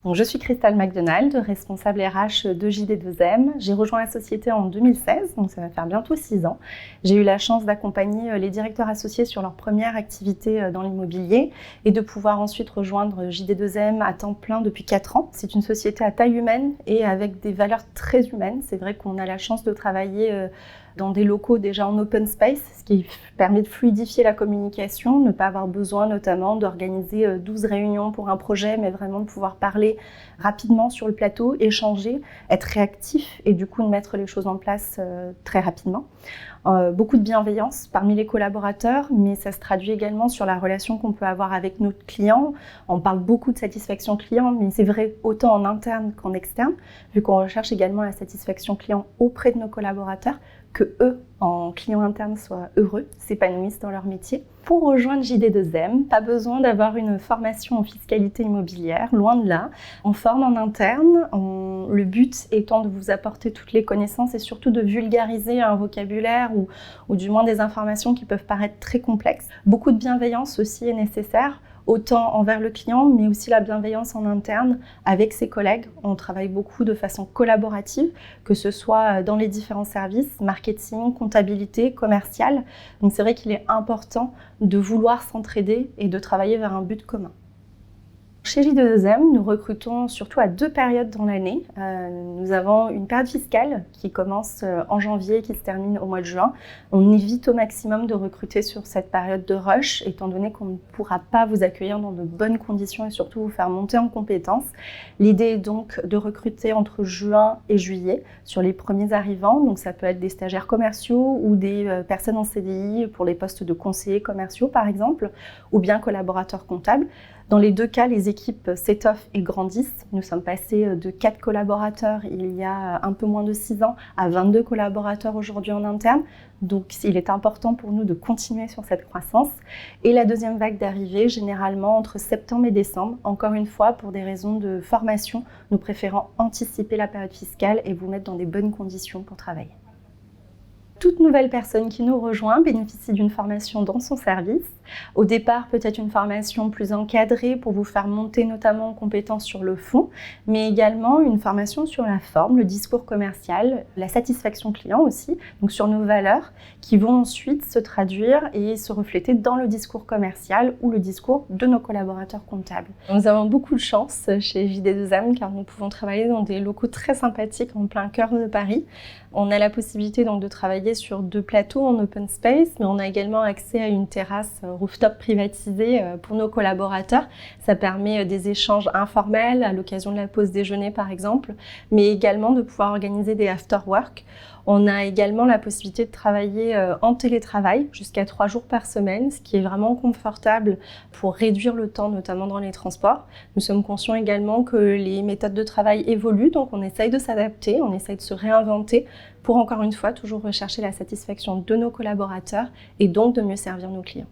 Donc, je suis Christelle McDonald, responsable RH de JD2M. J'ai rejoint la société en 2016, donc ça va faire bientôt 6 ans. J'ai eu la chance d'accompagner les directeurs associés sur leur première activité dans l'immobilier et de pouvoir ensuite rejoindre JD2M à temps plein depuis 4 ans. C'est une société à taille humaine et avec des valeurs très humaines. C'est vrai qu'on a la chance de travailler dans des locaux déjà en open space, ce qui permet de fluidifier la communication, ne pas avoir besoin notamment d'organiser 12 réunions pour un projet, mais vraiment de pouvoir parler rapidement sur le plateau, échanger, être réactif et du coup de mettre les choses en place très rapidement. Beaucoup de bienveillance parmi les collaborateurs, mais ça se traduit également sur la relation qu'on peut avoir avec nos clients. On parle beaucoup de satisfaction client, mais c'est vrai autant en interne qu'en externe, vu qu'on recherche également la satisfaction client auprès de nos collaborateurs, que eux, en clients internes, soient heureux, s'épanouissent dans leur métier. Pour rejoindre JD2M, pas besoin d'avoir une formation en fiscalité immobilière, loin de là. On forme en interne, le but étant de vous apporter toutes les connaissances et surtout de vulgariser un vocabulaire ou du moins des informations qui peuvent paraître très complexes. Beaucoup de bienveillance aussi est nécessaire, autant envers le client, mais aussi la bienveillance en interne avec ses collègues. On travaille beaucoup de façon collaborative, que ce soit dans les différents services, marketing, comptabilité, commercial. Donc c'est vrai qu'il est important de vouloir s'entraider et de travailler vers un but commun. Chez JD2M, nous recrutons surtout à 2 périodes dans l'année. Nous avons une période fiscale qui commence en janvier et qui se termine au mois de juin. On évite au maximum de recruter sur cette période de rush, étant donné qu'on ne pourra pas vous accueillir dans de bonnes conditions et surtout vous faire monter en compétences. L'idée est donc de recruter entre juin et juillet sur les premiers arrivants. Donc ça peut être des stagiaires commerciaux ou des personnes en CDI pour les postes de conseillers commerciaux par exemple, ou bien collaborateurs comptables. Dans les 2 cas, les équipes s'étoffent et grandissent. Nous sommes passés de 4 collaborateurs il y a un peu moins de 6 ans à 22 collaborateurs aujourd'hui en interne. Donc il est important pour nous de continuer sur cette croissance. Et la deuxième vague d'arrivée, généralement entre septembre et décembre, encore une fois pour des raisons de formation, nous préférons anticiper la période fiscale et vous mettre dans des bonnes conditions pour travailler. Toute nouvelle personne qui nous rejoint bénéficie d'une formation dans son service. Au départ, peut-être une formation plus encadrée pour vous faire monter notamment en compétences sur le fond, mais également une formation sur la forme, le discours commercial, la satisfaction client aussi, donc sur nos valeurs qui vont ensuite se traduire et se refléter dans le discours commercial ou le discours de nos collaborateurs comptables. Nous avons beaucoup de chance chez JD2M car nous pouvons travailler dans des locaux très sympathiques en plein cœur de Paris. On a la possibilité donc de travailler sur 2 plateaux en open space, mais on a également accès à une terrasse rooftop privatisée pour nos collaborateurs. Ça permet des échanges informels à l'occasion de la pause déjeuner par exemple, mais également de pouvoir organiser des after-work. On a également la possibilité de travailler en télétravail jusqu'à 3 jours par semaine, ce qui est vraiment confortable pour réduire le temps, notamment dans les transports. Nous sommes conscients également que les méthodes de travail évoluent, donc on essaye de s'adapter, on essaye de se réinventer pour encore une fois toujours rechercher la satisfaction de nos collaborateurs et donc de mieux servir nos clients.